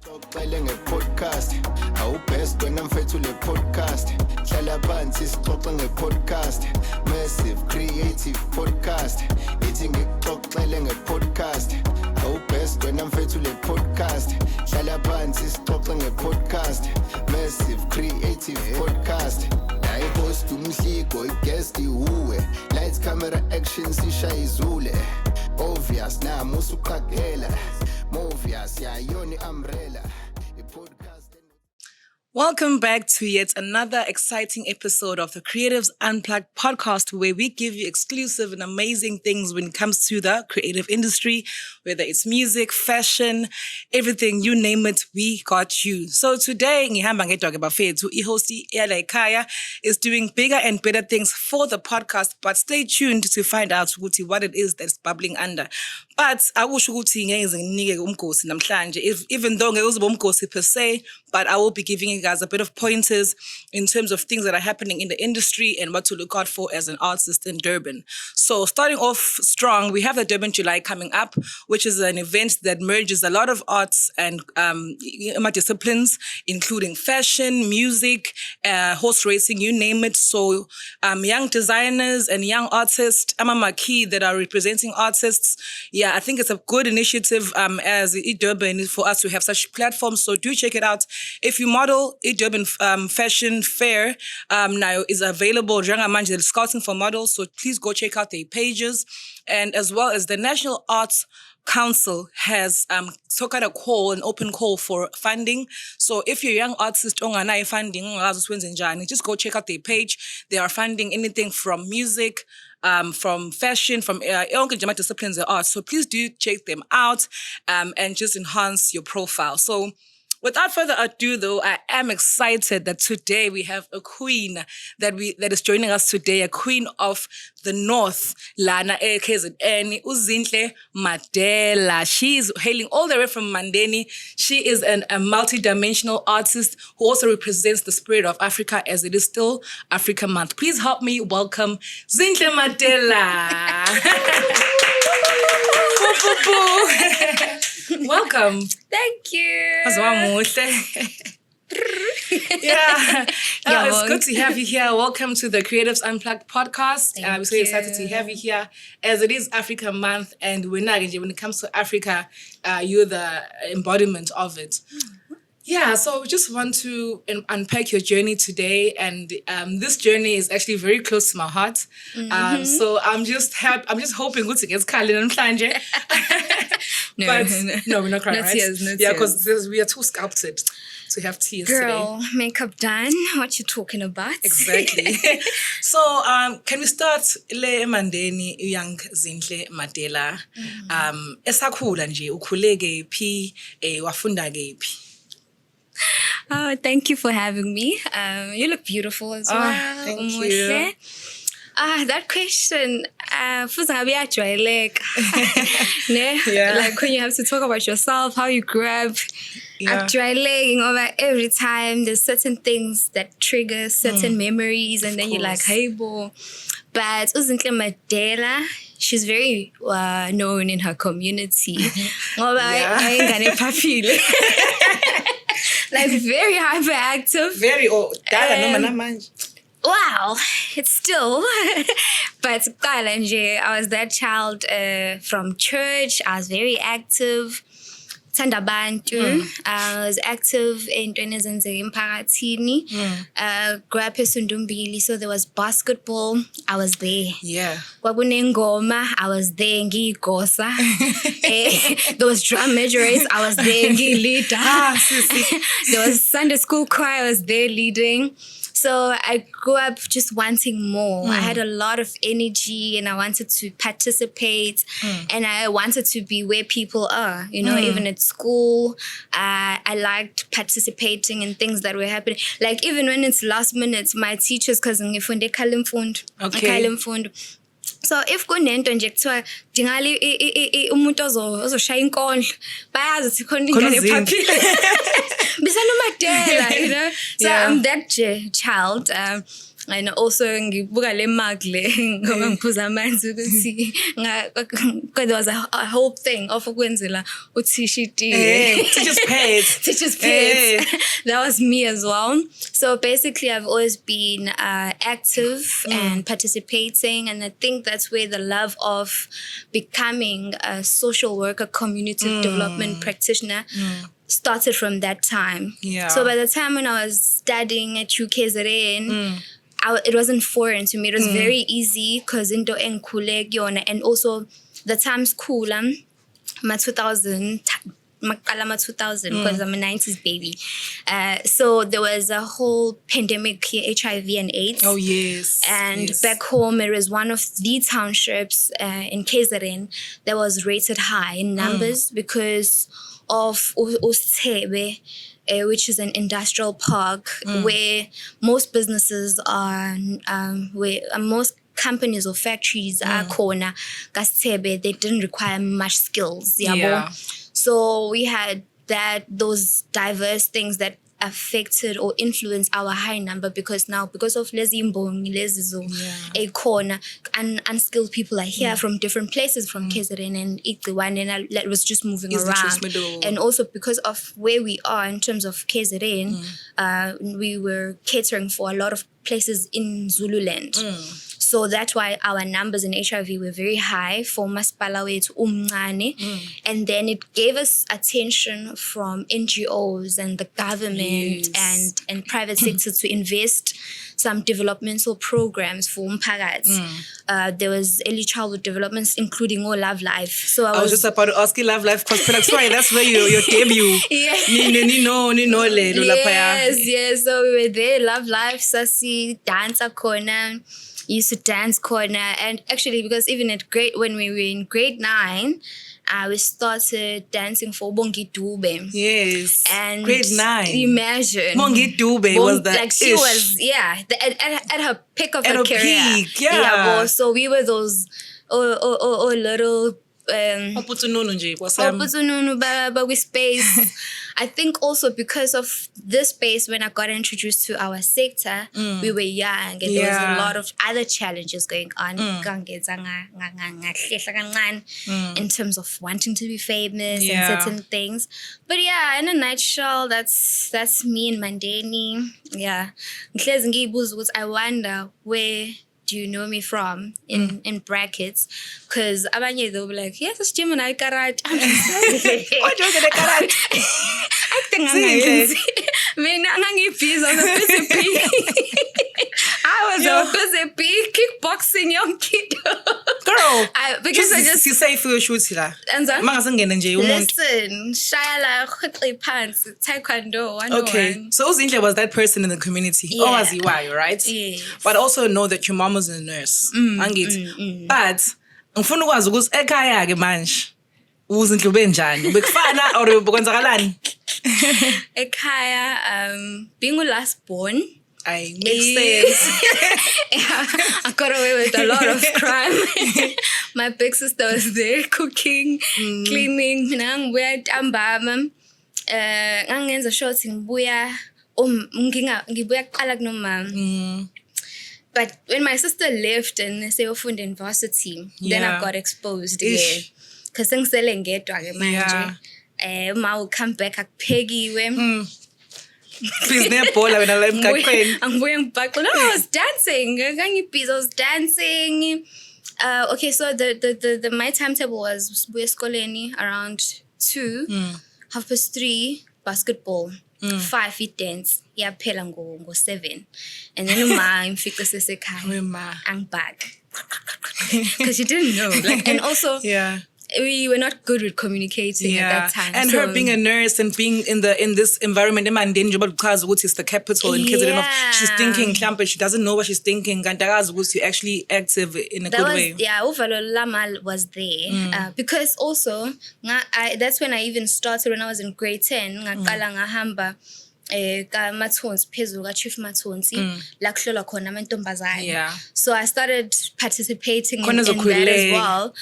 Xoxele nge-podcast awubest wena mfethu le podcast hlala phansi sixoxe nge-podcast massive creative podcast ithi ngikuxoxele nge-podcast awubest wena mfethu le podcast hlala phansi sixoxe nge-podcast massive creative podcast host umhligo i-guest ihuwe lights camera action sisha izule obvious nami usuqhaqela movies yayona umbrella i-podcast. Welcome back to yet another exciting episode of the Creatives Unplugged podcast, where we give you exclusive and amazing things when it comes to the creative industry, whether it's music, fashion, everything, you name it, we got you. So today, ngihamba ngedwa bafethu, i-host Ela Kaya is doing bigger and better things for the podcast, but stay tuned to find out what it is that's bubbling under. But akusho ukuthi ngeke nginike umgosi namhlanje, even though ngeke uzoba umgosi per se, but I will be giving you guys a bit of pointers in terms of things that are happening in the industry and what to look out for as an artist in Durban. So starting off strong, we have the Durban July coming up, which is an event that merges a lot of arts and disciplines, including fashion, music, horse racing, you name it. So young designers and young artists, marquee that are representing artists. Yeah, I think it's a good initiative as Durban for us to have such platforms. So do check it out. If you model, Durban Fashion Fair now is available. They're scouting for models, so please go check out their pages. And as well as the National Arts Council has took out an open call for funding. So if you're a young artist, funding, just go check out their page. They are funding anything from music, from fashion, from disciplines of art. So please do check them out and just enhance your profile. So without further ado, though, I am excited that today we have a queen that is joining us today, a queen of the North, Lana KZN, Zinhle Madela. She is hailing all the way from Mandeni. She is a multi-dimensional artist who also represents the spirit of Africa, as it is still Africa Month. Please help me welcome Zinhle Madela. Welcome. Thank you. Yeah, it's good to have you here. Welcome to the Creatives Unplugged podcast. I'm so excited to have you here, as it is Africa Month, and when it comes to Africa, you're the embodiment of it. Yeah, so we just want to unpack your journey today, and this journey is actually very close to my heart. So I'm just hoping good to get Khalid and Planje. No, we're not crying, right? Tears, yeah, because we are too sculpted to have tears Girl, today. makeup done. What you talking about? Exactly. So can we start le Mandeni young Zinhle Madela? Esakhula nje ukhule kephi wafunda kephi? Oh, thank you for having me. You look beautiful as well. Thank you. That question, Yeah. Like when you have to talk about yourself, how you grew up, over every time there's certain things that trigger certain memories, and then you're like, hey, bo. But Zinhle Madela, she's very known in her community. Like very hyperactive. Very Wow, it's still. But I was that child from church. I was very active. Tandabantu. I was active in Impande. Grew up in Sundumbili, so there was basketball. I was there. Yeah. Ngoma, I was there. Gosa. There was drum majors. I was there. Leader. There was Sunday school choir. I was there leading. So I grew up just wanting more. I had a lot of energy and I wanted to participate and I wanted to be where people are, even at school. I liked participating in things that were happening. Like even when it's last minute, my teachers, because ngifunde Kalimfund. So if kunento nje kuthiwa dingali umuntu ozoshaya inkondlo bayazi ukuthi khona ingane ephaphile bisanomadela, So I'm that child. And also ngibuka le mug le ngoba ngiphuza amanzi ukuthi there was a whole thing of ukwenzela uthisha itiye. Teachers pets. Teachers pets. That was me as well. So basically I've always been active and participating, and I think that's where the love of becoming a social worker, community development practitioner started from that time. Yeah. So by the time when I was studying at UKZN, it wasn't foreign to me. It was very easy because into enkhule kuyona, and also the time's cool. My 2000 because I'm a 90s baby. So there was a whole pandemic here, HIV and AIDS. Oh, yes. And back home, it was one of the townships in KZN that was rated high in numbers because of Ustebe, which is an industrial park where most businesses are, where most companies or factories are corner. They didn't require much skills. Yeah. So we had those diverse things that affected or influenced our high number, because of a corner, and unskilled people are here from different places, from KZN and Iduku, and that was just moving around. And also because of where we are in terms of KZN, we were catering for a lot of places in Zululand. So that's why our numbers in HIV were very high for Masipala wethu umncane. And then it gave us attention from NGOs and the government and private sector to invest some developmental programs for umphakathi. There was early childhood developments, including Love Life. So I was just about to ask you Love Life, because sorry, that's where your debut. Yes. So we were there, Love Life, Sasi, Dancer Corner. Used to dance corner, and actually because even when we were in grade 9, we started dancing for Bongi Dube. Yes. And grade 9. Imagine. Bongi Dube was that like she was, at her peak of her career. Peak, yeah. So we were those little but with space. I think also because of this space, when I got introduced to our sector, we were young, and there was a lot of other challenges going on in terms of wanting to be famous and certain things. But in a nutshell, that's me and Mandeni. Yeah. I wonder, where do you know me from in brackets? Because abanye they'll be like, yes, it's Gemini karate. I'm just like, what do you get karate? I think I was a busy kickboxing young kid. Girl, because I just you say for your shoots here. Listen, shaya pants, taekwondo, 101. Okay, so Zinhle was that person in the community. Oh, as you are, right? Yes. But also know that your mom was a nurse. But ngifuna ukwazi ukuthi ekhaya ke manje uZinhle benjani? Ubekufana or ubekwenzakalani? Ekhaya, being last born, I make sense. I got away with a lot of crime. My big sister was there cooking, cleaning. Ngibuya ntambama, ngangenza shots ngibuya kuqala kunomama. But when my sister left and seyofunda in varsity, then I got exposed again. Because sengisele ngedwa ke manje. Ma will come back akuphekiwe. Please nebhola wena la emgaqweni. Angibuye ngibhaqe. No, I was dancing. I was dancing. Okay, so the my timetable was buya esikoleni around 2, 3:30 basketball. 5 it dance. Phela ngo 7. And then ngifika sesekhaya. I'm back. Because she didn't know. And also we were not good with communicating at that time. And her being a nurse and being in this environment, Mandeni, because it's the capital in KZN, she's thinking, she doesn't know what she's thinking. And you're actually active in a good way. Yeah, Uvalo Lamal was there. Because also, that's when I even started when I was in grade 10. Ngahamba Matonsi phezulu ka Chief Matonsi la kuhlolwa khona amantombazane. So I started participating in that as well.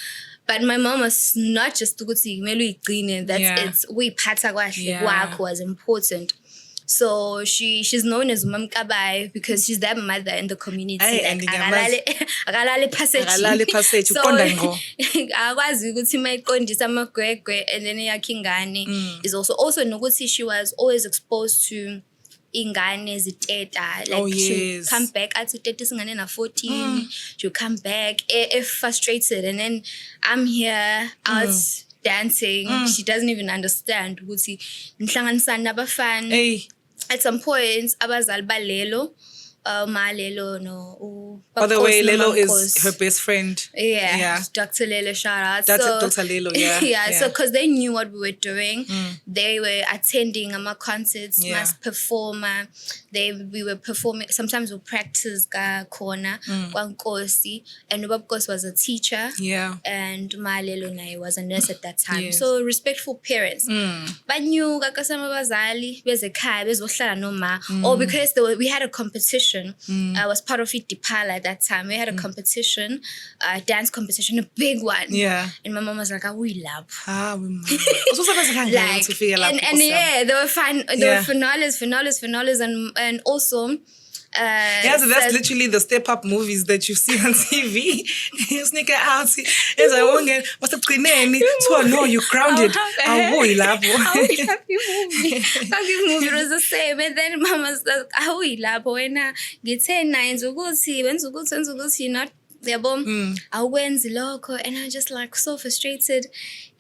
But my mom was not just ukuthi kumele uyigcine, that's it's uyiphatha kahle kwakho was important. So she's known as Mamkabai because she's that mother in the community. Ayi, Akalale passage. So uqonda ngqo. akwazi ukuthi mayiqondisa amagwegwe and then yakhe ingane is also nokuthi she was always exposed to ingane ziteta. Like she'll come back at teta singane na 14. She'll come back frustrated, and then I'm here out dancing. She doesn't even understand ukuthi nihlanganisana nabafana. At some point, abazali balelo, Malelo, no. By the way, Lelo is her best friend. Yeah. Dr. Lelo, shout out. Dr. Lelo, yeah. So because they knew what we were doing, they were attending our concerts, mass performer. We were performing. Sometimes we practice corner, Kwankosi, and Ubabkos was a teacher. Yeah. And Malelo Nai was a nurse at that time. So respectful parents. But knew kakasama bazali bezekhaya bezohlala noma. Or because we had a competition. I was part of Dipala at that time. We had a competition, a dance competition, a big one. Yeah. And my mom was like, we love. Like, and yeah, they were fun. There were finales, and also. So that's literally the step-up movies that you see on TV. You sneak out. No, you're grounded. Happy movie. It was the same. And then Mama's like, wena ngithena yenza ukuthi not yabo awenzi lokho, and I just like so frustrated,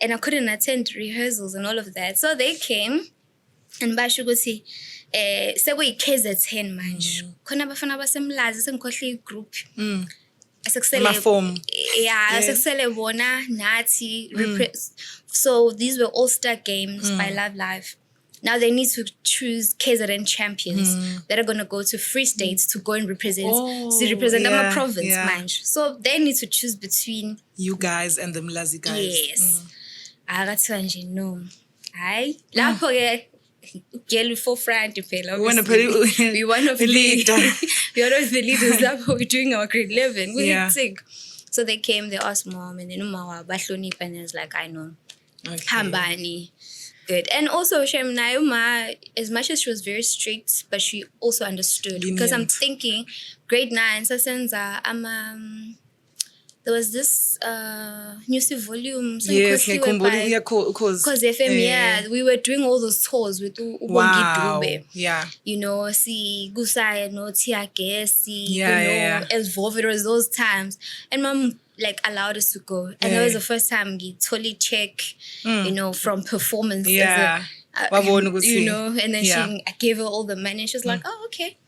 and I couldn't attend rehearsals and all of that. So they came and basho ukuthi sekuyi-KZN manje khona abafana abasemlazi sengikhohle igroup sekusele bona nathi so these were all-star games by Love Life. Now they need to choose KZN champions that are going to go to Free States to go and represent our province manje. So they need to choose between you guys and the Mlazi guys. Yes. Akathiwa nje no. Hayi lapho ke girl for friend phela. We one of the leaders. We are of the leaders. That's how we're doing our grade 11. We hectic. So they came, they asked mom, and then Uma bahlonipha, and I was like, I know. Hambani. Good. And also Shem Nauma, as much as she was very strict, but she also understood. Because I'm thinking grade 9, Sasenza, there was this news volume. So yes, because FM, we were doing all those tours with Ubongi Dube. Yeah. You know, see Gusai, no Tiagesi, you know, as Vovidors those times. And mom like allowed us to go. And that was the first time we totally check, you know, from performance. Yeah. You know, and then I gave her all the money. She was like, oh, okay.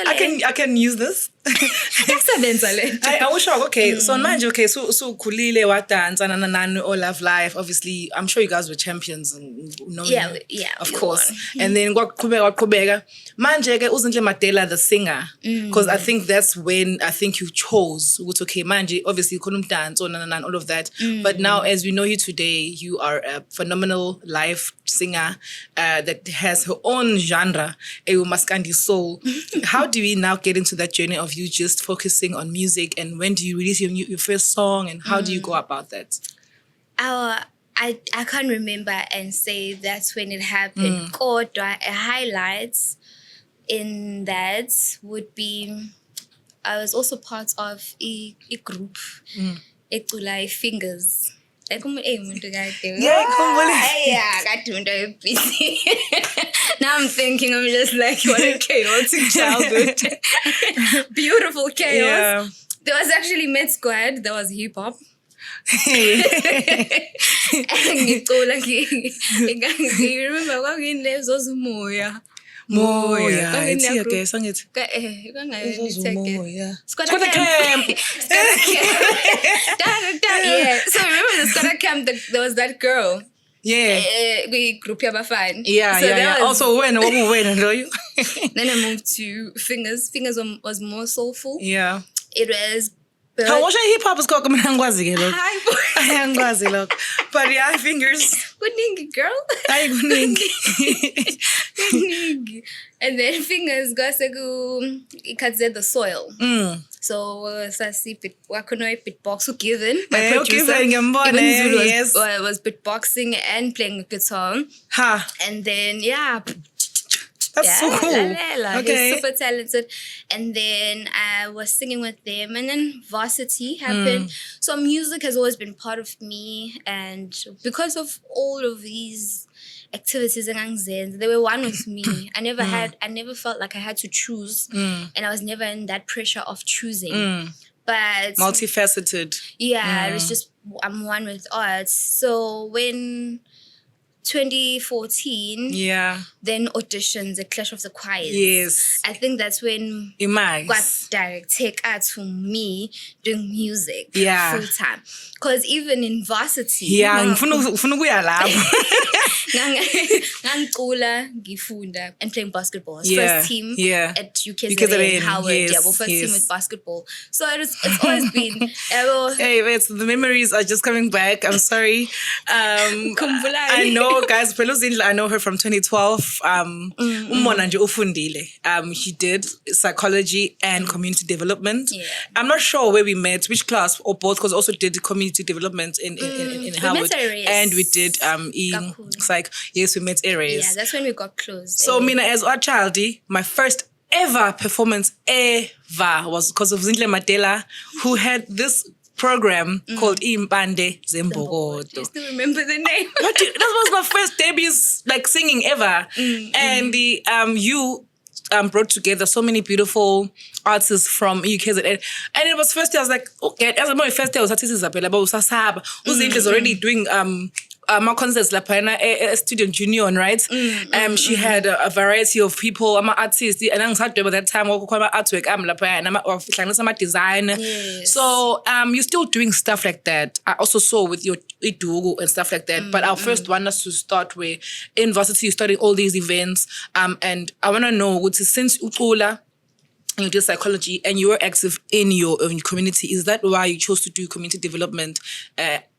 I can use this. I wish okay. So manje so kulile wa dance and all Love Life. Obviously, I'm sure you guys were champions. Of course. And then kwaqhubeka. Manje ke Zinhle Madela the singer, because I think that's when I think you chose okay manje obviously khona dance all of that. But now as we know you today, you are a phenomenal live singer that has her own genre, Maskandi-Soul. How do we now get into that journey of you just focusing on music, and when do you release your first song, and how do you go about that? I can't remember and say that's when it happened. Kodwa highlights in that would be I was also part of a group, Ekulai Fingers. Now I'm thinking I'm just like, what a chaotic childhood. Beautiful chaos. Yeah. There was actually Med Squad, there was hip hop. You remember when lives was Moya. It's Squad camp. Yeah. So remember the Squad camp, there was that girl. Yeah. We group fan. Yeah. Also when you? Then I moved to Fingers. Fingers was more soulful. Yeah. It was how much hip hop is called? But yeah, Fingers. Good girl. And then Fingers got to go the soil. So wakono beatbox given. My producer was beatboxing and playing guitar. And then That's so cool. Lalela. Okay. He's super talented. And then I was singing with them. And then varsity happened. So music has always been part of me. And because of all of these activities and they were one with me. I never felt like I had to choose. And I was never in that pressure of choosing. But multifaceted. Yeah, it was just, I'm one with arts. So when 2014, then auditions, the Clash of the Choirs. Yes. I think that's when got direct take out to me doing music full time. Because even in varsity, and playing basketball. First team at UKZN Howard. First team with basketball. So it's always been. Hey, wait, so the memories are just coming back. I'm sorry. I know, guys. Zinhle, I know her from 2012. She did psychology and community development. I'm not sure where we met, which class or both, because also did community development in Howard. And we did psych. Yes, we met areas. Yeah, that's when we got close. So Mina, as a childie, my first ever performance was because of Zinhle Madela, who had this program called Impande, Zembokodo. Do you still remember the name? That was my first debut, like singing ever. And the brought together so many beautiful artists from UKZN. And it was first day, I was like, okay, as my first day, I was Isabella, but Zinhle is already doing my concerts like a student union, right? She had a variety of people. I'm an artist, and I started by that time. Artwork, I'm a designer. So you're still doing stuff like that. I also saw with your Iduku and stuff like that. But our first one is to start with in varsity, studying all these events. And I want to know, since Ukula, you did psychology and you were active in your own community, is that why you chose to do community development?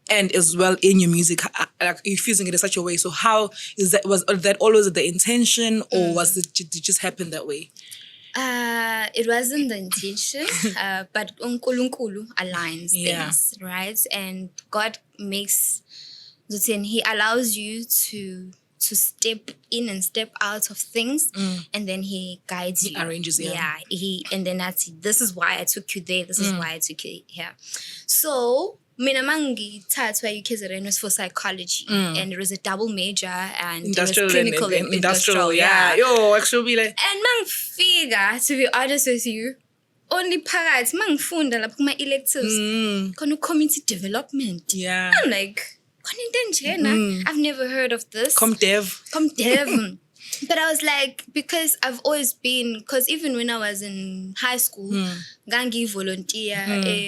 And as well in your music, like you're fusing it in such a way. So how is that? Was that always the intention, or did it just happen that way? It wasn't the intention, but uNkulunkulu aligns things, right? And God makes, He allows you to step in and step out of things, and then He guides you. He arranges, and then that's it. This is why I took you there. This is why I took you here. So mina mangithathwa UKZN was for psychology, and it was a double major, and industrial, it was clinical and industrial. Actually, like. And mangifika, to be honest with you, only phakathi mangifunda lapho kuma electives khona community development. I'm like, I've never heard of this. Com dev. But I was like, because I've always been, because even when I was in high school, gangi volunteer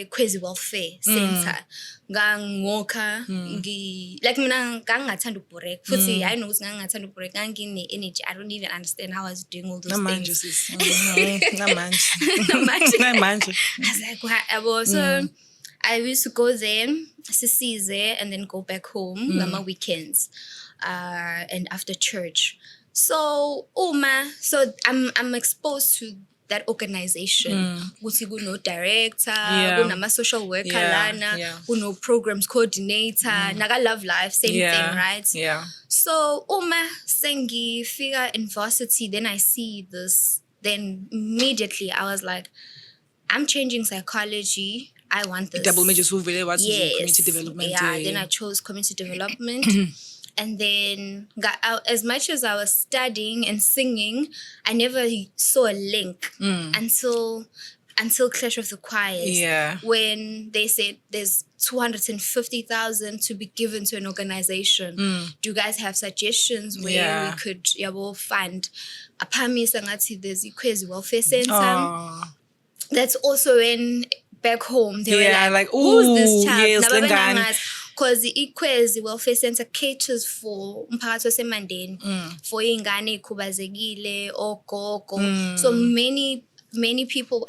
KwaZulu Welfare Center, gangoka, like mina gangathanda break. Futhi I know gangathanda break, gangi energy. I don't even understand how I was doing all those things. I was like, whatever. So I used to go there, and then go back home on my weekends, and after church. So I'm exposed to that organization. Kuthi no director, kunama social worker lana, kuno programs coordinator, naga love life, same thing, right? So sengi figure in varsity, then I see this, then immediately I was like, I'm changing psychology. I want this. Double majors who really was community development. Then I chose community development. And then as much as I was studying and singing, I never saw a link until Clash of the Choirs. When they said there's 250,000 to be given to an organization. Do you guys have suggestions where we could fund? Apamisa ngathi there's KwaZulu Welfare Center. That's also when back home they were like, who's this child? Because the KwaZulu Welfare Center caters for umphakathi waseMandeni, for ingane ekhubazekile, ogogo. So many people,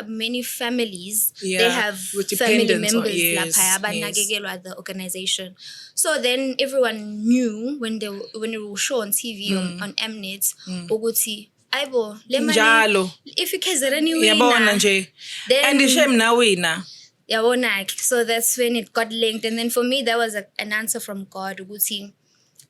many families, they have family members lapha abanakekelwa at the organization. So then everyone knew when it was shown on TV on Mnet, ukuthi aibo le mali if KZN wina then and the shame now wina. So that's when it got linked. And then for me, that was an answer from God.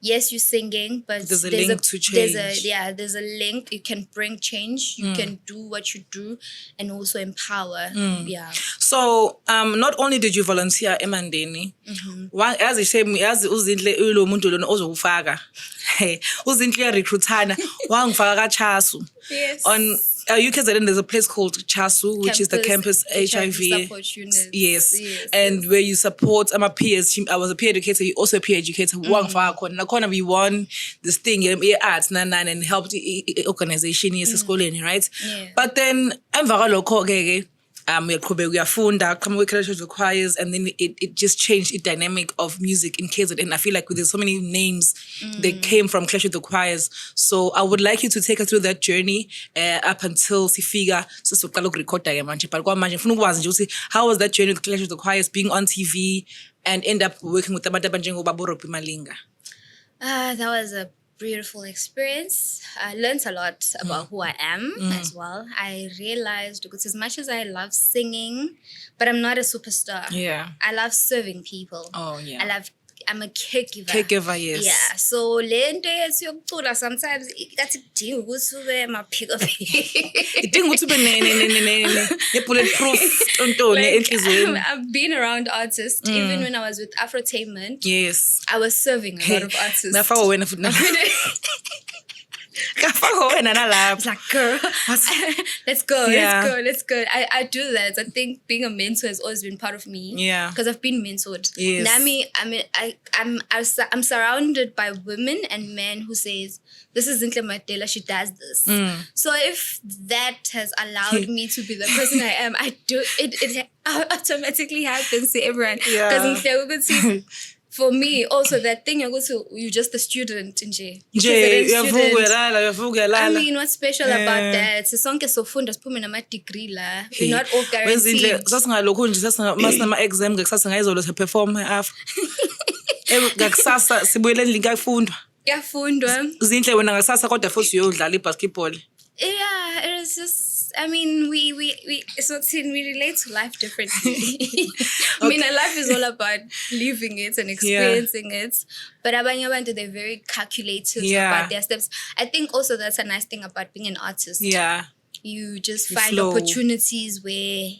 yes, you're singing, but there's a link to change. There's a link. You can bring change. You can do what you do, and also empower. Yeah. So, not only did you volunteer Mandeni, as I say, as Zinhle ulo muntu lona ozokufaka. Uzinhle recruitana, wangifaka chasu. Yes. On UKZN, there's a place called Chasu, which is the campus HIV support unit. Yes. And where you support. I'm a peers. I was a peer educator. You also a peer educator. We won this thing. Arts and helped the organization. Yes, right? Yeah. But then I'm we are come with Clash of the Choirs, and then it just changed the dynamic of music in KZN. And I feel like there's so many names that came from Clash of the Choirs. So I would like you to take us through that journey up until Sifiga. So how was that journey with Clash of the Choirs, being on TV and end up working with the Matabanjengo Baboropi Malinga? That was a beautiful experience. I learned a lot about who I am as well. I realized, because as much as I love singing, but I'm not a superstar. Yeah. I love serving people. Oh, yeah. I'm a caregiver. Caregiver, yes. Yeah. So lento yesiyokutula sometimes kathi kudinga ukuthi ube maphiko. Idinga ukuthi ube bulletproof I've been around artists even when I was with Afro-tainment. Yes. I was serving a lot of artists. It's like, girl, let's go. I do that. I think being a mentor has always been part of me. Yeah. Because I've been mentored. Yes. Nami, I'm surrounded by women and men who says, this is Zinhle Madela, she does this. So if that has allowed me to be the person I am, I do it automatically happens to everyone. Because for me, also that thing you're just a student in J. I mean, what's special about that? Sonke sofunda siphume nama degree la. We're not all guaranteed. Exam perform ngakusasa sibuyele endlini kuyafundwa. Zinhle wena ngakusasa kodwa futhi uyodlala ibasketball. Yeah, it is just, I mean, we relate to life differently. I mean, life is all about living it and experiencing it. But abanye abantu, they're very calculated about their steps. I think also that's a nice thing about being an artist. Yeah. You just find opportunities where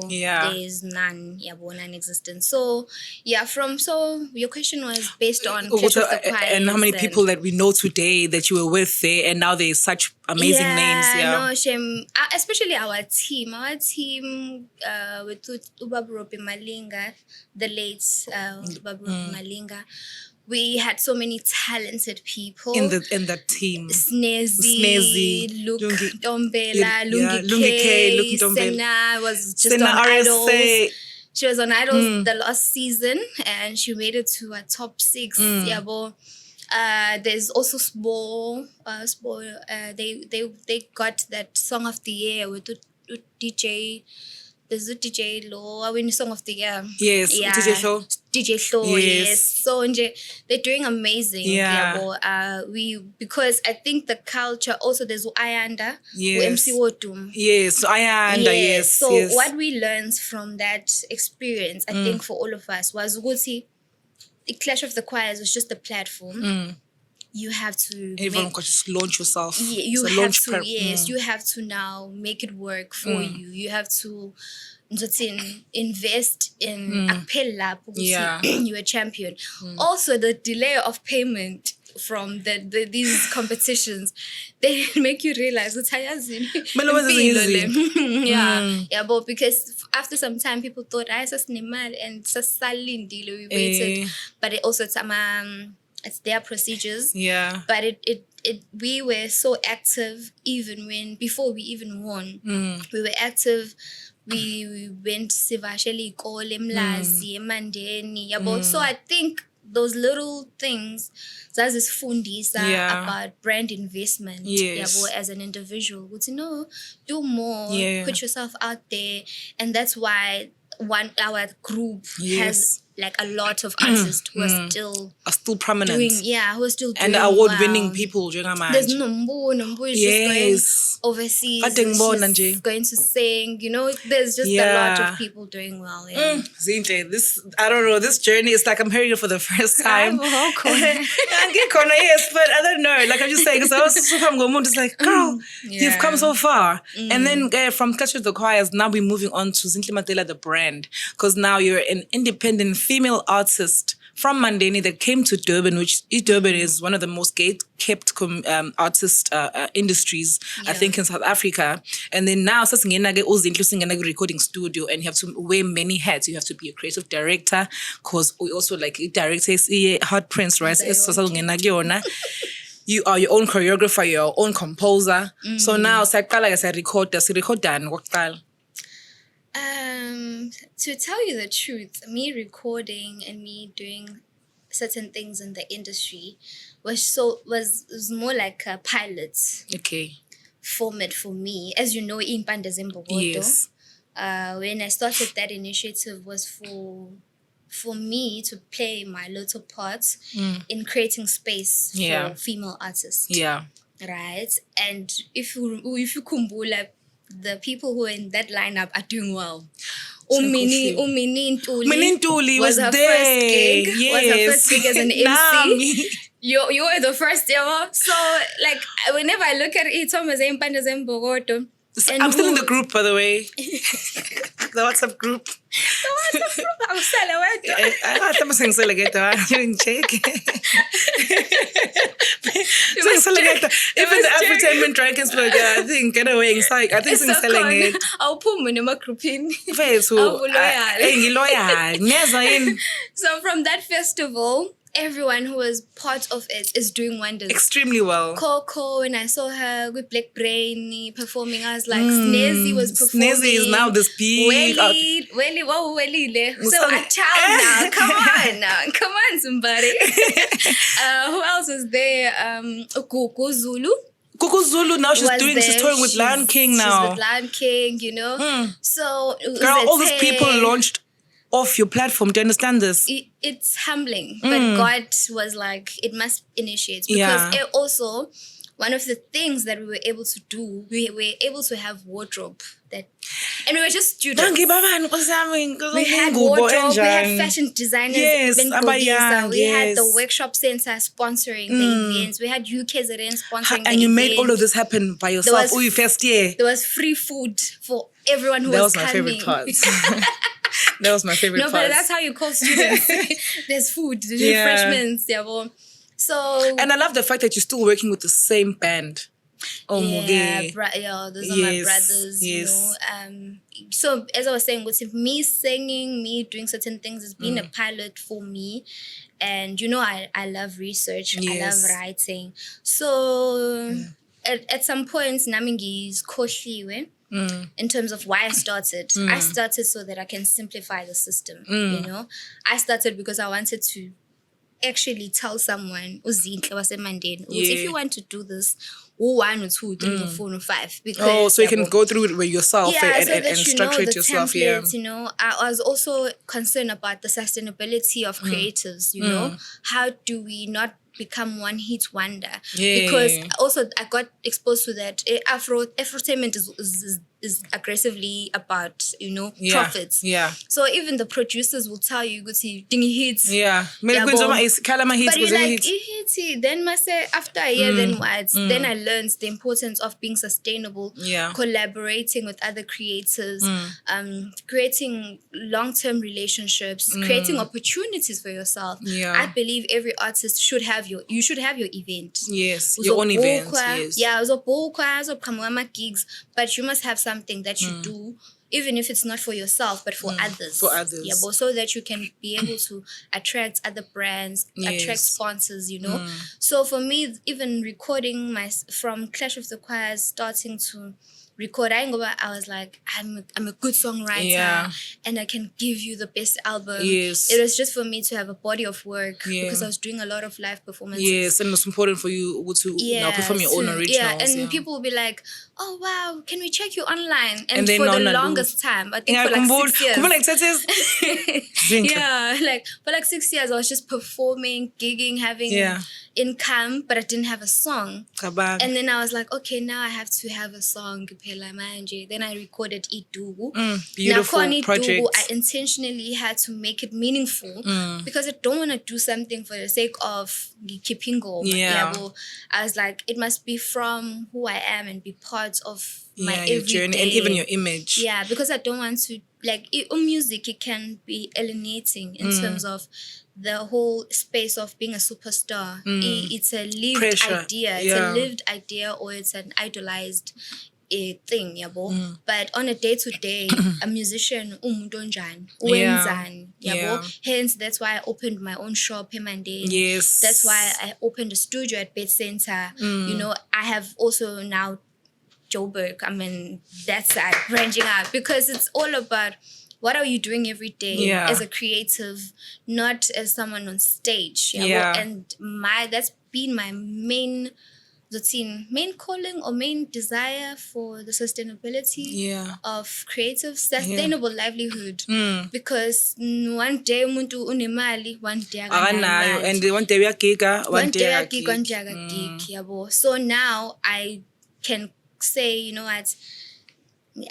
there's none, non-existent. So your question was based on Clash of the Choirs and how many people that we know today that you were with there, and now there's such amazing names. No shame. Especially our team. With Ubabropi Malinga, the late Ubabropi Malinga. We had so many talented people in that team. Snazzy, Luke Dombela, Lungi K, Senna was just on Idols. She was on Idols the last season and she made it to a top 6. There's also small. They got that Song of the Year with DJ. There's a DJ Law, winning Song of the Year. Yes, DJ Show, yes. So they're doing amazing. Because I think the culture also there's Ayanda, MC Wotum. Yes, Ayanda, yes. So what we learned from that experience, I think for all of us, was the Clash of the Choirs was just a platform. You have to everyone could just launch yourself. You have to now make it work for you. You have to invest in Appella. You're a champion. Also, the delay of payment from these competitions, they make you realize but because after some time people thought I just and we waited, but it also it's their procedures. Yeah. But we were so active before we even won. We were active. We went Sivasheli Kole Mlazi, Mandeni. So I think those little things is fundisa about brand investment. As an individual. Do more, put yourself out there. And that's why our group has like a lot of artists who are still prominent. Who are still doing and award-winning well. people njengamanje. There's Nombu is just going overseas. She's going to sing. There's just a lot of people doing well. Yeah. Zinhle, I don't know, this journey is like I'm hearing it for the first time. Yes, but I don't know. Like I'm just saying, because I was just like, girl, you've come so far. And then from Clash of the Choirs, now we're moving on to Zinhle Madela, the brand, because now you're an independent female artist from Mandeni that came to Durban, which Durban is one of the most gate-kept artist industries, I think, in South Africa. And then now, Zinhle recording studio, and you have to wear many hats. You have to be a creative director, because we also like directors, Hot Prince, right? You are your own choreographer, your own composer. So now, to tell you the truth, me recording and me doing certain things in the industry was more like a pilot format for me. As you know, Impande, Zembokodo. Yes. When I started that initiative was for me to play my little part in creating space for female artists. Yeah. Right? And if you kumbula, the people who are in that lineup are doing well. Umini Ntuli was her there. First gig. Yes. Was her first gig as an MC. You were the first ever. So like whenever I look at it, Thomas Impande Zembokodo. I'm still in the group, by the way. The WhatsApp group. I'm still didn't check. Even the Afro-pop Drankensburg, I think, getaway. I think I'm selling it. I'll put me in my group in. So from that festival, everyone who was part of it is doing wonders. Extremely well. Coco, when I saw her with Black Brainy performing, I was like, Snazzy was performing. Snazzy is now this big. Welly. So a child now. Come on, somebody. Who else was there? Zulu. Zulu now she's touring with Lion King now. She's with Lion King, So girl, all these people launched off your platform. Do you understand this? It's humbling, but God was like, it must initiate, because it also, one of the things that we were able to do, we were able to have wardrobe and we were just students. We had wardrobe, we had fashion designers, we had the workshop center sponsoring the events, we had UKZN sponsoring the and you events. made all of this happen by yourself. First year. There was free food for everyone who was coming. That was my favorite part. That was my favorite part. No, but that's how you call students. There's food, there's refreshments. So, and I love the fact that you're still working with the same band. Those are my brothers. Yes. So as I was saying, with me singing, me doing certain things, it's been a pilot for me. And I love research. I love writing. So at some points, Namingi is koshliwe. In terms of why I started. I started so that I can simplify the system, I started because I wanted to actually tell someone, Zinhle was in Mandeni, if you want to do this, 1 or 2, 3 or 4 or 5. Because, so you can go through it with yourself and structure it yourself. Templates, I was also concerned about the sustainability of creatives, how do we not become one hit wonder? Because also I got exposed to that. Afrotainment is aggressively about profits. So even the producers will tell you good hits. But you're like hits. Then must say after a year, then what? Then I learned the importance of being sustainable, collaborating with other creators, creating long-term relationships, creating opportunities for yourself. I believe every artist should have your event. Yes, your own event. Gigs, but you must have something that you do, even if it's not for yourself, but for others. So that you can be able to attract other brands, attract sponsors, So for me, even recording from Clash of the Choirs, starting to record. I was like, I'm a good songwriter and I can give you the best album. Yes. It was just for me to have a body of work because I was doing a lot of live performances. Yes, and it's important for you to now perform your own originals. Yeah, and people will be like, oh wow, can we check you online? And then for the longest time, I think for like 6 years. Yeah, like for like 6 years, I was just performing, gigging, having income, but I didn't have a song. And then I was like, okay, now I have to have a song. Then I recorded Iduku. Beautiful now, project. Iduku, I intentionally had to make it meaningful because I don't want to do something for the sake of keeping going. I was like, it must be from who I am and be part of my everyday journey and even your image. Yeah, because I don't want to music. It can be alienating in terms of the whole space of being a superstar. It's a lived idea. It's a lived idea, or it's an idolized thing, yabo. But on a day-to-day, a musician, wenzani, yabo. Hence, that's why I opened my own shop in Mandeni. Yes. That's why I opened a studio at Bed Center. You know, I have also now Joburg. I mean, that's branching out because it's all about what are you doing every day as a creative, not as someone on stage. And that's been my main calling or main desire for the sustainability of creative sustainable livelihood. Because one day umuntu unemali, one day akanayo, and one day uyagiga, one day yabo. So now I can say, you know what,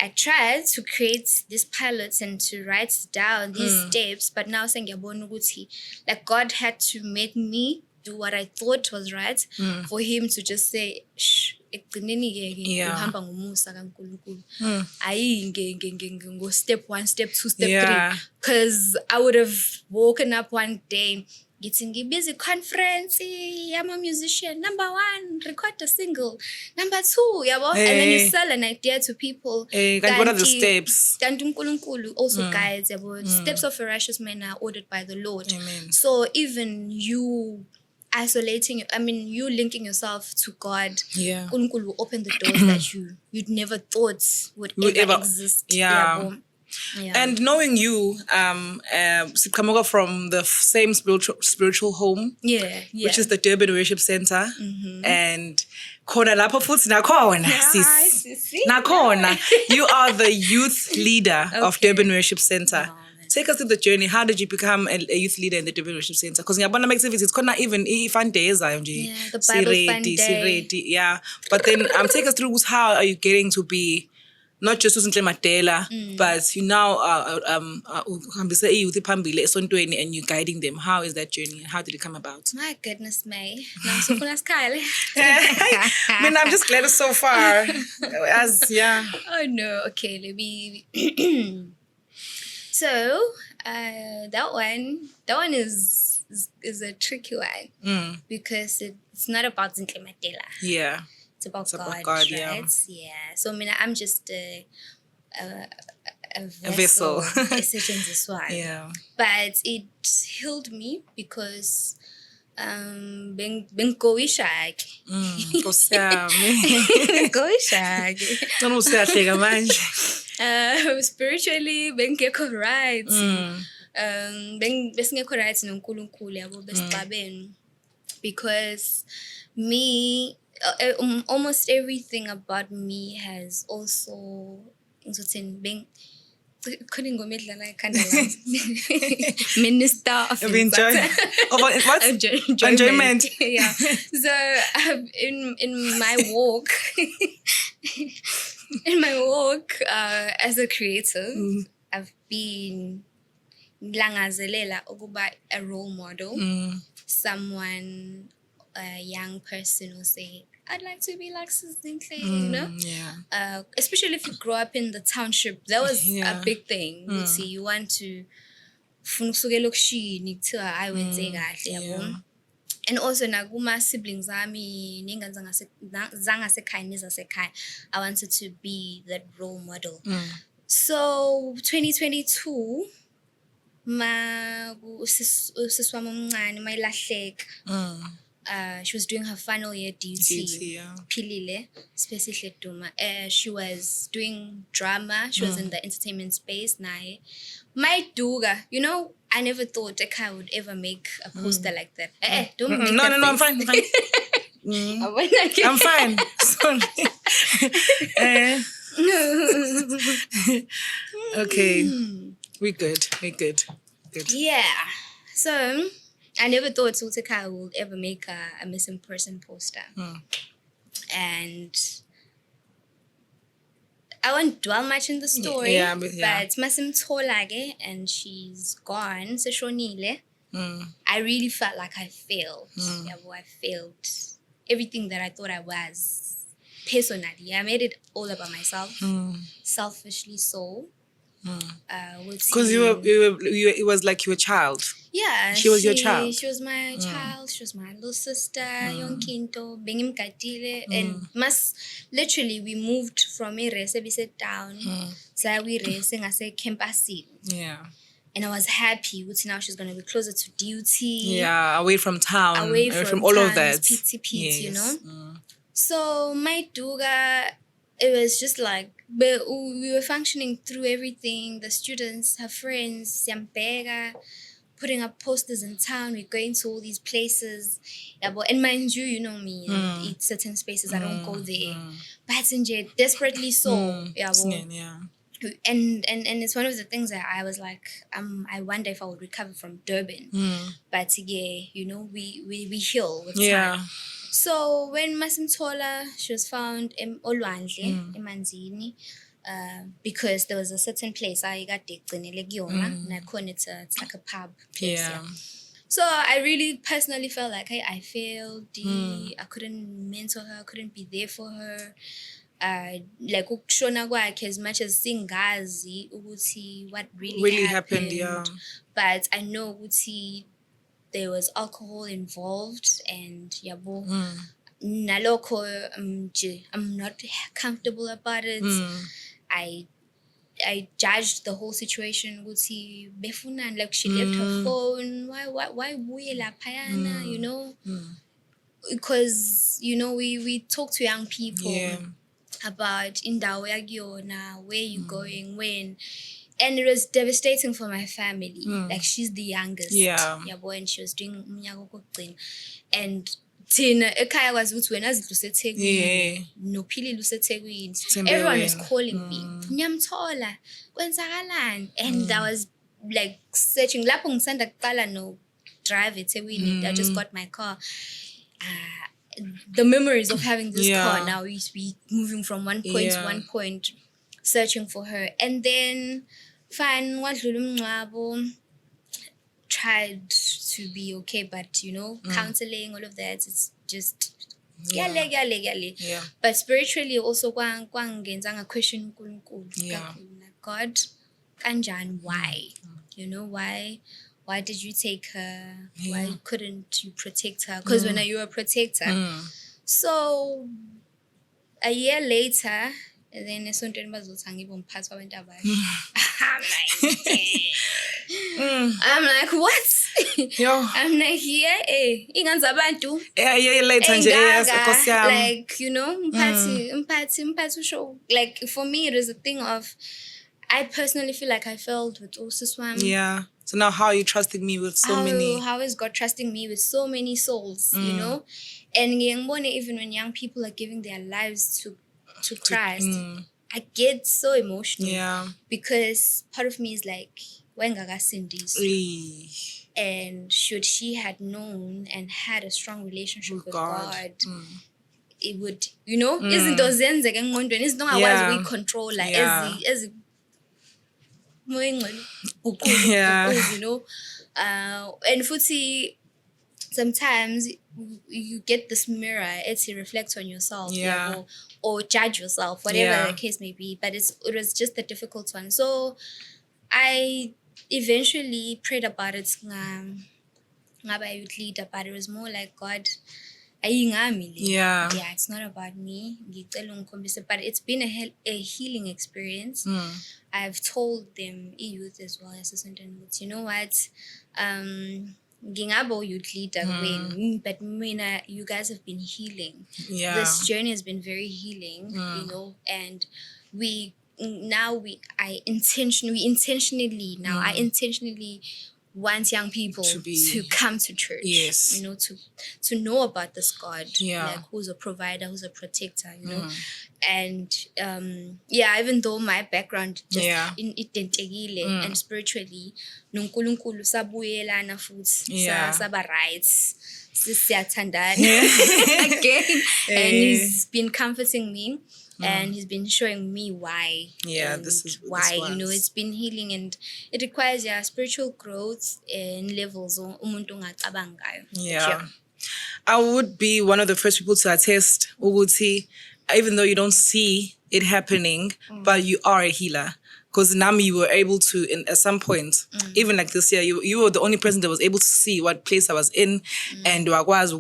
I tried to create these pilots and to write down these steps, but now sengiyabona ukuthi like God had to make me do what I thought was right for him to just say, shh, uhamba ngomusa kaNkulunkulu. Go step 1, step 2, step 3. Because I would have woken up one day getting busy conference. I'm a musician. Number 1, record a single. Number 2, and then you sell an idea to people. What are the steps? Also guides. Steps of a righteous man are ordered by the Lord. Amen. So even you you linking yourself to God, Unkulunkulu will open the doors that you'd never thought would ever exist. And knowing you, Sipkamoga from the same spiritual home, which is the Durban Worship Center, and Kona Lapo Futs Nakona, sis. Nakona, you are the youth leader of Durban Worship Center. Take us through the journey. How did you become a youth leader in the Durban Worship Center? Because ngiyabona activities, it's not even fun days. The Bible fun day. But then take us through how are you getting to be not just Zinhle Madela, but you now and you're guiding them. How is that journey? How did it come about? My goodness, May. Now so Kyle. I mean, I'm just glad it's so far. Oh no. Okay, let me. So that one is a tricky one because it's not about Zinhle Madela. Yeah. It's about God, right? Yeah. So I'm just a vessel. Yeah. But it healed me because bengoishaki. Spiritually bengekho right. Besingekho right noNkulunkulu yabo besixabene. Because me almost everything about me has also minister of enjoyment. Yeah. So in my walk as a creative, I've been langazelela ukuba a role model, someone, a young person who say, I'd like to be like Zinhle, you know? Yeah. Especially if you grow up in the township. That was a big thing. You see, you want to and also nakuma siblings zami I wanted to be that role model. So 2022 usiswami omncane mayilahleka she was doing her final year duty. Yeah. Pilile, especially Duma. She was doing drama. She was in the entertainment space. Nae. My duga, you know, I never thought a guy would ever make a poster like that. Don't make that No, I'm face. fine. I'm fine. Sorry. Okay. We're good. Good. Yeah. So I never thought Sultaka would ever make a missing person poster. And I won't dwell much in the story. But Masim Tolage and she's gone. So Shonile. I really felt like I failed. I failed everything that I thought I was personally. I made it all about myself, selfishly so. Because it was like you were a child. Yeah, she was your child. She was my child. She was my little sister. Yonkinto, Bengim Katile, and literally we moved from Irese Biset town. So we racing as a campasi. Yeah. And I was happy. Now she's gonna be closer to duty. Yeah, away from town. Away from all town, of that. Pete, you know. So my duga, it was just like, but we were functioning through everything. The students, her friends, Yampega, putting up posters in town. We're going to all these places. And mind you, you know me, and eat certain spaces. I don't go there. But desperately so. Yeah. And it's one of the things that I was like, I wonder if I would recover from Durban. But yeah, you know, we heal with time. So when Masimtola, she was found in Olwandle, in Mandeni, because there was a certain place I got and it's like a pub place. Yeah. So I really personally felt like I failed. I couldn't mentor her, couldn't be there for her. Like ukushona kwakhe, as much as singazi ukuthi what really happened, but I know ukuthi there was alcohol involved, and yabo naloko I'm not comfortable about it. I judged the whole situation ukuthi befuna, like she left her phone, why buye laphayana, you know, because you know we talk to young people about indawo yakuyona, where you going, when, and it was devastating for my family. Like she's the youngest, and she was doing umnyaka kokugcina, and thina ekhaya kwazi ukuthi wena azidluse eThekwini nophilile useThekwini, everyone was calling me, Nyamthola kwenzakalani, and I was like searching lapho ngisanda kuqala no drive eThekwini. I just got my car. The memories of having this car now, we moving from one point to one point, searching for her. And then fine, tried to be okay, but you know, counseling, all of that, it's just but spiritually also kwangenzanga question God, kanjani, why? You know, why did you take her? Why couldn't you protect her? Because when you were a protector. So a year later, and then I'm like, what? I'm like, like, you know, mpatsi show. Like for me, it was a thing of, I personally feel like I failed with Osiswam. Yeah. So now how are you trusting me with so many? How is God trusting me with so many souls, you know? And even when young people are giving their lives to Christ, I get so emotional. Yeah. Because part of me is like, and should she had known and had a strong relationship with God, it would, you know, isn't those ends again wondering, it's not we control like as you know, and Futi, sometimes you get this mirror, it's to reflect on yourself, or judge yourself, whatever the case may be. But it was just a difficult one. So I eventually prayed about it. Ngaba youth leader, but it was more like, God, it's not about me, but it's been a healing experience. I've told them, youth as well as you know what, ngingabo youth leader but mina, you guys have been healing. Yeah. This journey has been very healing, you know, and I intentionally want young people to come to church. Yes. You know, to know about this God, Yeah. like who's a provider, who's a protector, you know. And even though my background just and spiritually, nunkulunkulu sabuyelana futhi saba rights. Siyathandana again. And he's been comforting me. And he's been showing me why. This is why. This you know, it's been healing, and it requires spiritual growth in levels. Umuntu ongacabanga ngayo. Yeah. I would be one of the first people to attest, Uguti, even though you don't see it happening, but you are a healer. Because Nami, you were able to, at some point, even like this year, you were the only person that was able to see what place I was in, and was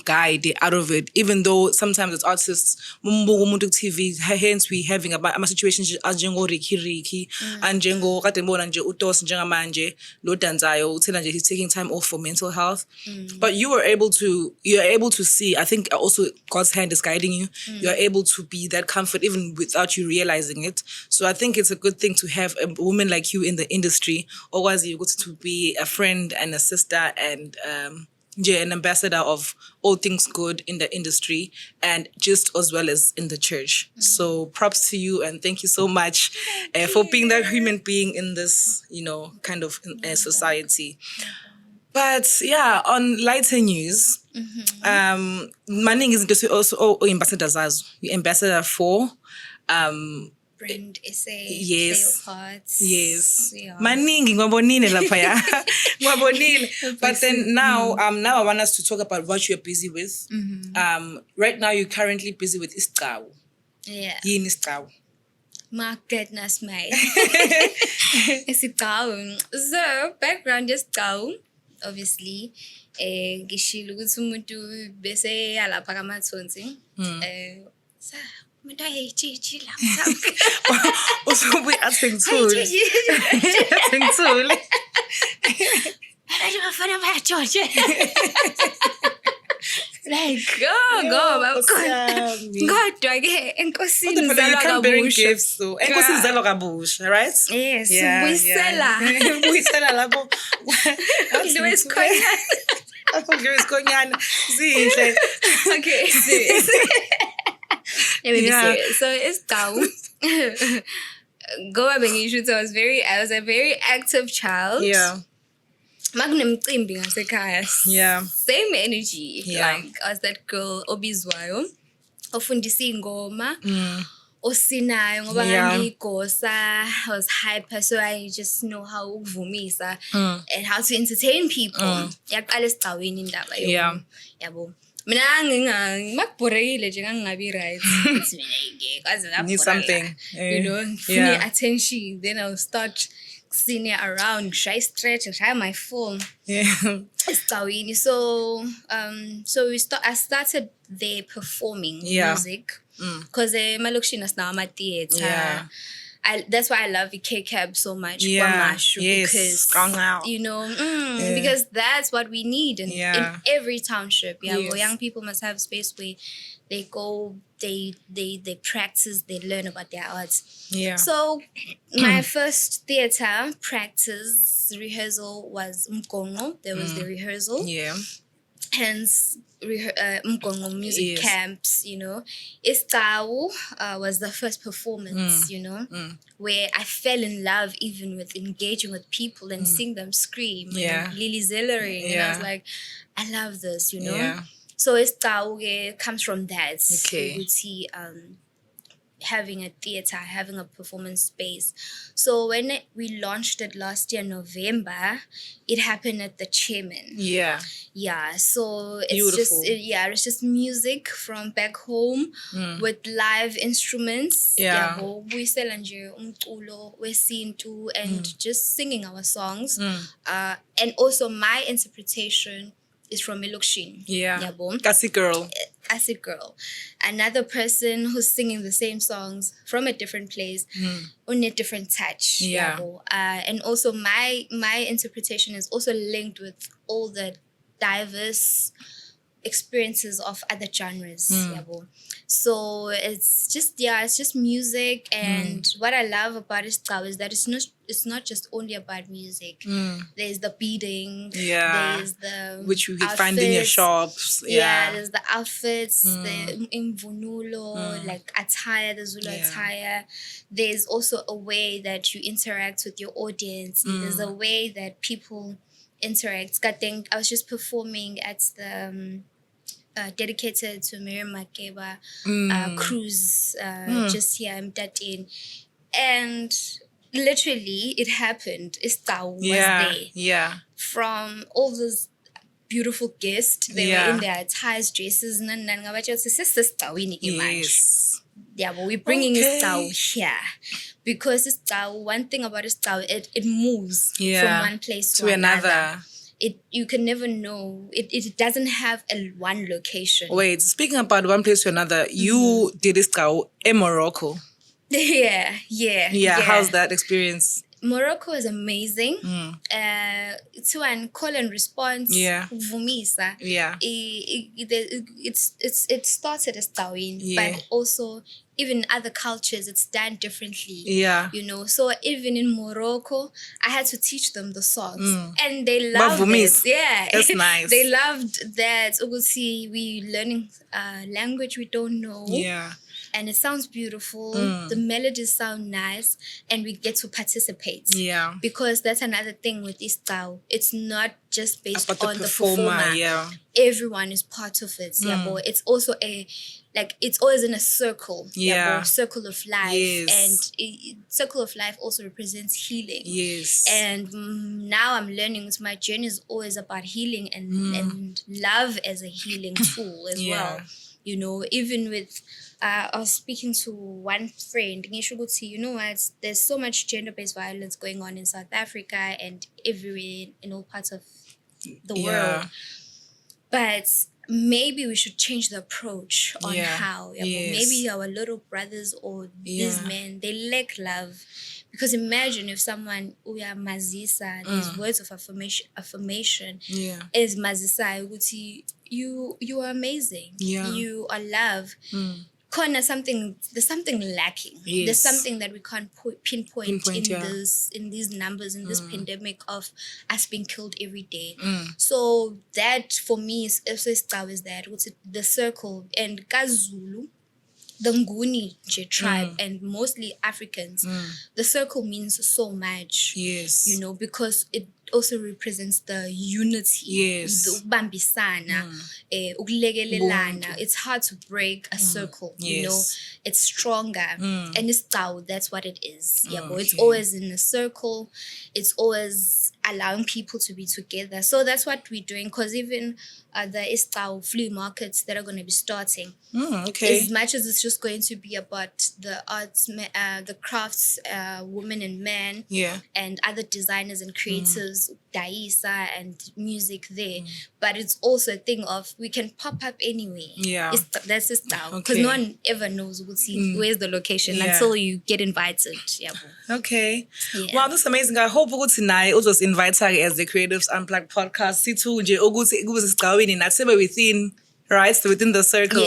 guide out of it. Even though sometimes as artists, TV, hence we having a situation as Jengo Riki, and Jengo Katembona nje utos njengamanje, lo danzayo, uthena nje he's taking time off for mental health. But you're able to see, I think also God's hand is guiding you. You're able to be that comfort even without you realizing it. So I think it's a good thing to have a woman like you in the industry, or was you got to be a friend and a sister and an ambassador of all things good in the industry and just as well as in the church. So props to you and thank you so much for being that human being in this, you know, kind of society. But yeah, on lighter news, Manning is also ambassador zazo. You're ambassador for Brand essay, yes. parts. Yes. Yeah. Maningi ngwabonile lapha ya. Ngwabonile. But then now I want us to talk about what you're busy with. Right now you're currently busy with Iscawu. Yeah. Yini Iscawu? My goodness, mate. Iscawu. So, background Iscawu, obviously. Ngishilo ukuthi umuntu bese yalapha kamathonsi. Also, we asking too. Asking too. Like, go, kodwa-ke enkosini izalwa kabusha. Enkosini izalwa kabusha, right? Yes, buyisela. Buyisela lapho. Ngiwe isikhonyana. Ngiwe isikhonyana. Zinhle. Okay, serious. Let me be serious. So it's down. Go up and you should. I was a very active child. Yeah. Yeah. Same energy. Yeah. Like I was that girl obizwayo. Ofundisi ngoma. Osinayo ngoba ngiyikosa. I was hyper, so I just know how ukuvumisa and how to entertain people. Yaqala esigcawini indaba yo. Yeah. Yabo. Mina ngakubhorekile nje ngangabi right. It's mina need something. You know, need attention. Then I'll start seeing it around. Should I stretch? Should I have my phone? Yeah. So I started there performing music. Because Malukshina is now my theater. Yeah. That's why I love K-Cab so much. Yeah. Because strong out. You know, because that's what we need in every township. Yeah, well, young people must have space where they go, they practice, they learn about their arts. Yeah. So my first theater practice rehearsal was Mkongo. There was the rehearsal. Yeah. Hence Mkongo music camps, you know. Istawu was the first performance, you know, where I fell in love even with engaging with people and seeing them scream. And Lily Zellering. And I was like, I love this, you know. Yeah. So Istawu comes from that. Okay. You would see having a theater, having a performance space. So when we launched it last year, November, it happened at the Chairman. Yeah. Yeah. So it's beautiful. It's just music from back home with live instruments. Yeah. And just singing our songs. And also my interpretation is from Melukshin. Yeah. Kasi girl. acid girl. Another person who's singing the same songs from a different place, on a different touch. Yeah. And also my interpretation is also linked with all the diverse experiences of other genres. So it's just music, and what I love about Isqawu is that it's not just only about music. There's the beating, there's the which you can find in your shops. There's the outfits, the imvunulo, like attire, the Zulu attire. There's also a way that you interact with your audience. There's a way that people interact. I think I was just performing at the dedicated to Miriam Makeba cruise just here in Mandeni, and literally it happened. Isqawu was there. From all those beautiful guests, they were in their attires, dresses, Yes. but we're bringing Isqawu here because Isqawu, one thing about Isqawu, it moves from one place to another. You can never know. It doesn't have a one location. Wait, speaking about one place to another, you did Isqawu in Morocco. Yeah. How's that experience? Morocco is amazing. To an call and response. Vumisa. It started as Tawin, but also even other cultures, it's done differently. You know, so even in Morocco, I had to teach them the songs, and they loved it. That's nice. They loved that. We learning language we don't know. And it sounds beautiful. The melodies sound nice, and we get to participate. Because that's another thing with Isqawu. It's not just based on the performer. Everyone is part of it. But it's also it's always in a circle. Circle of life. And circle of life also represents healing. And now I'm learning my journey is always about healing and love as a healing tool as well. You know, even with I was speaking to one friend, you know what, there's so much gender-based violence going on in South Africa and everywhere in all parts of the world. But maybe we should change the approach on how. Maybe our little brothers or these men, they lack love. Because imagine if someone mazisa, these words of affirmation is mazisa, you are amazing. You are love. There's something lacking. There's something that we can't pinpoint in these numbers, in this pandemic of us being killed every day. So that for me is that the circle and KwaZulu, the Nguni tribe, and mostly Africans, the circle means so much. You know, because it also represents the unity, the ukubambisana, ukulekelelana. It's hard to break a circle, you know. It's stronger. And Isqawu, that's what it is. But it's always in a circle. It's always allowing people to be together. So that's what we're doing, because even the Isqawu flea markets that are going to be starting, as much as it's just going to be about the arts, the crafts, women and men, and other designers and creators, Daisa and music there, but it's also a thing of we can pop up anyway. That's Isqawu, because no one ever knows where's the location until you get invited. Wow, this is amazing. I hope tonight it was invited as the Creatives Unplugged podcast. Situ nje ukuthi kube sigcawini nathi within, right? So within the circle.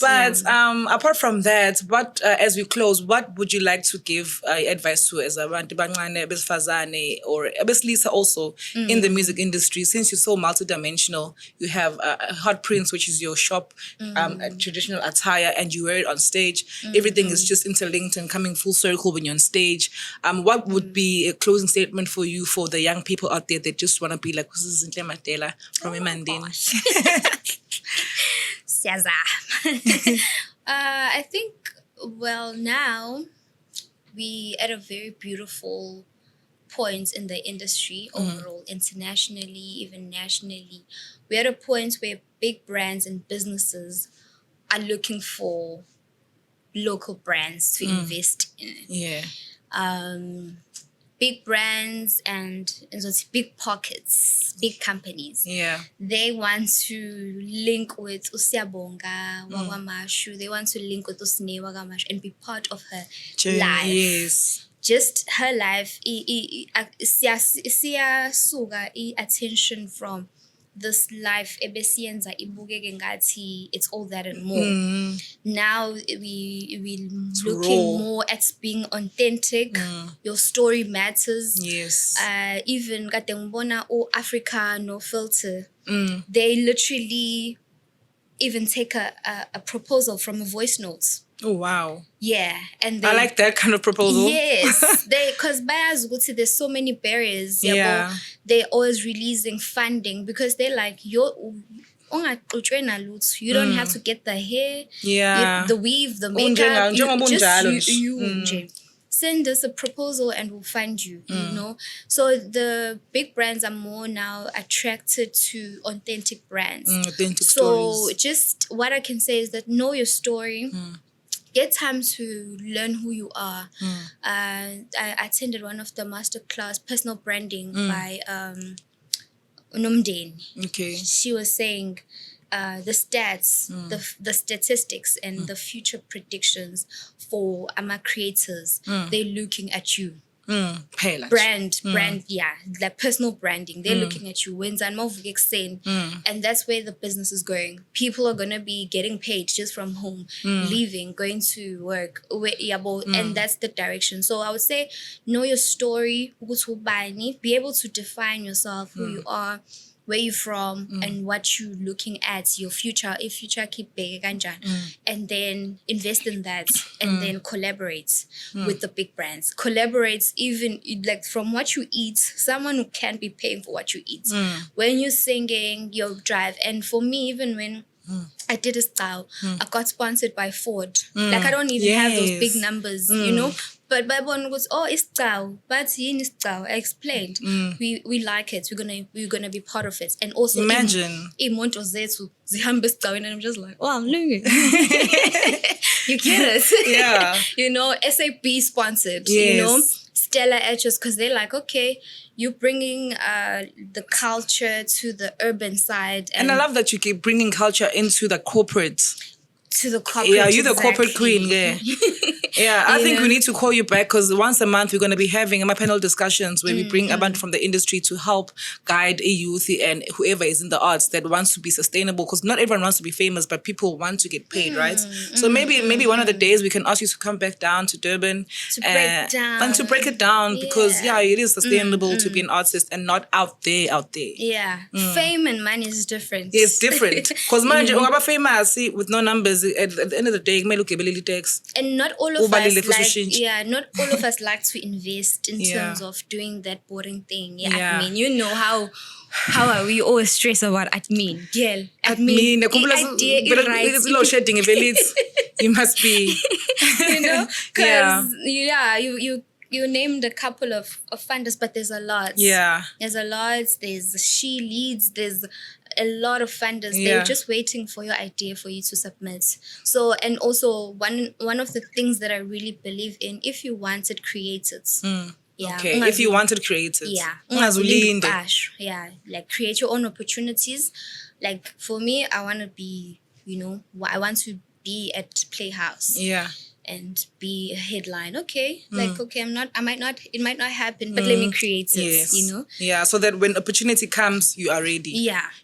But apart from that, what as we close, what would you like to give advice to as abantu bancane besifazane or besilisa also in the music industry? Since you're so multidimensional, you have Hot Prince, which is your shop, traditional attire, and you wear it on stage. Everything is just interlinked and coming full circle when you're on stage. What would be a closing statement for you for the young people out there that just want to be like Zinhle Madela from Mandeni? I think, well, now we at a very beautiful point in the industry overall, internationally, even nationally. We're at a point where big brands and businesses are looking for local brands to invest in. big brands and those big pockets, big companies. Yeah. They want to link with Usiabonga Wagamashu. They want to link with Usne Wagamashu and be part of her life. Yes. Just her life. Suga attention from this life. Ebesienza ibukeke ngathi it's all that and more. Now we looking more at being authentic. Your story matters. Yes. Even Katembona or Africa no filter. They literally even take a proposal from a voice notes. Oh wow. Yeah, and I like that kind of proposal. Yes, because there's so many barriers. Yeah. They're always releasing funding because they're like you don't have to get the hair, the weave, the makeup. You send us a proposal and we'll fund you. You know, so the big brands are more now attracted to authentic brands. Authentic so stories. just what I can say is that know your story. Get time to learn who you are. I attended one of the masterclass, personal branding by Mandeni. Okay. She was saying the stats, the statistics and the future predictions for AMA creators, they're looking at you. Brand, yeah, like personal branding. They're looking at you. And that's where the business is going. People are gonna be getting paid just from home, leaving, going to work. And that's the direction. So I would say know your story, be able to define yourself, who you are, where you're from, and what you're looking at, your future, if future keep big, and then invest in that, and then collaborate with the big brands. Collaborate even like from what you eat, someone who can be paying for what you eat. When you're singing, your drive. And for me, even when I did a style, I got sponsored by Ford. Like I don't even have those big numbers, you know. But Babon was, it's style, but I explained. We like it. We're gonna be part of it. And also imagine and I'm just like, I'm learning. You get it. Yeah. You know, SAP sponsored, Yes. you know, Stella Etchers, because they're like, okay, you're bringing the culture to the urban side. And I love that you keep bringing culture into the corporate. To the corporate. Yeah, you're the corporate queen. Yeah. Yeah, I think we need to call you back because once a month we're going to be having my panel discussions where we bring a bunch from the industry to help guide a youth and whoever is in the arts that wants to be sustainable, because not everyone wants to be famous, but people want to get paid, right? So maybe one of the days we can ask you to come back down to Durban to break it down because it is sustainable to be an artist and not out there. Yeah, fame and money is different. Yeah, it's different because manje ungaba famous with no numbers at the end of the day kumele ugebelele tax. And not all of us like to invest in terms of doing that boring thing. Admin. You know how are we always stress about admin? Girl, admin. Low shedding you must be. You know, because you named a couple of funders, but there's a lot. Yeah. There's a lot. There's She Leads. There's a lot of funders. They're just waiting for your idea for you to submit. So, and also one of the things that I really believe in, if you want it, create it. Okay. If you wanted creative. Yeah. Yeah. Like create your own opportunities. Like for me, I want to be, I want to be at Playhouse. Yeah. And be a headline. Okay. Like, okay, it might not happen, but let me create it, Yeah, so that when opportunity comes, you are ready.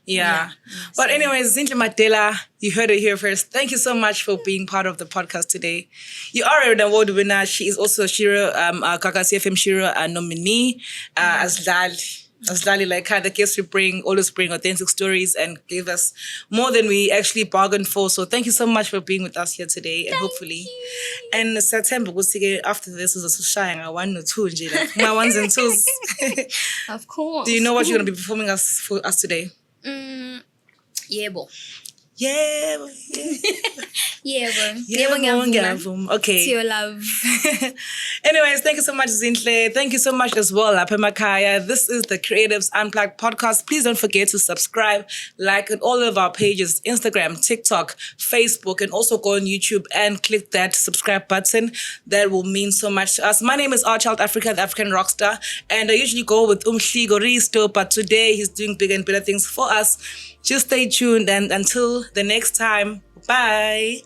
Yeah. But anyways, Zinhle Madela, you heard it here first. Thank you so much for being part of the podcast today. You are an award winner. She is also a Shiro, Kakasi FM Shiro nominee, as Lali, like her, the guests always bring authentic stories and give us more than we actually bargained for. So thank you so much for being with us here today, and hopefully. And September, after this is a shine. I want to two, like my ones and twos. Of course. Do you know what you're going to be performing for us today? Yebo. Yeah. Ngiyavuma. Okay. To your love. Anyways, thank you so much, Zinhle. Thank you so much as well, Apemakaya. This is the Creatives Unplugged podcast. Please don't forget to subscribe, like on all of our pages, Instagram, TikTok, Facebook, and also go on YouTube and click that subscribe button. That will mean so much to us. My name is Child Africa, the African rockstar, and I usually go with Umhligo Risto, but today he's doing bigger and better things for us. Just stay tuned, and until the next time, bye.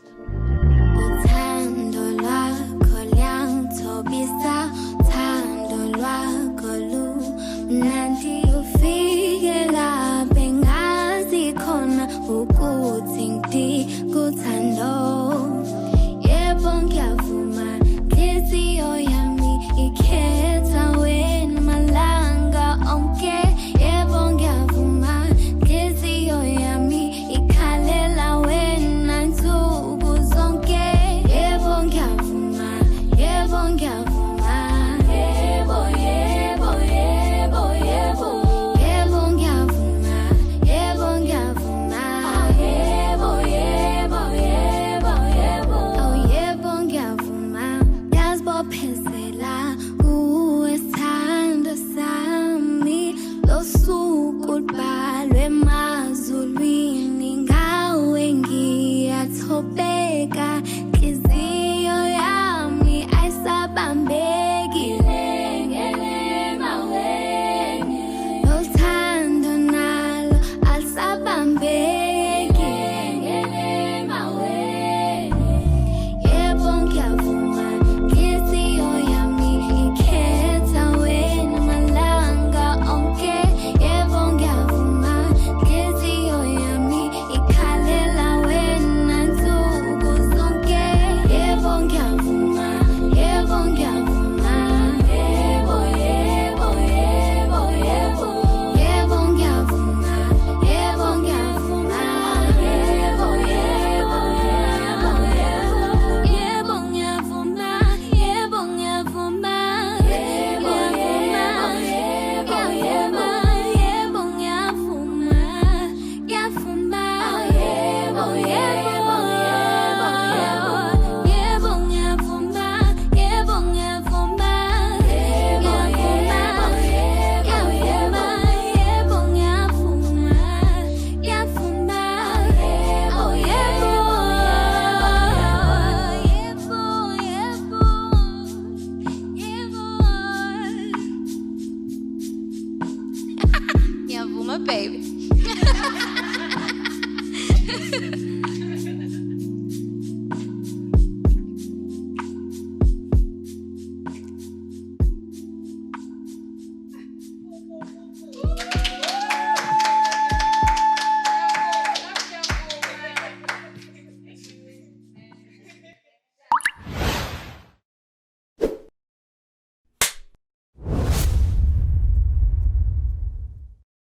Baby.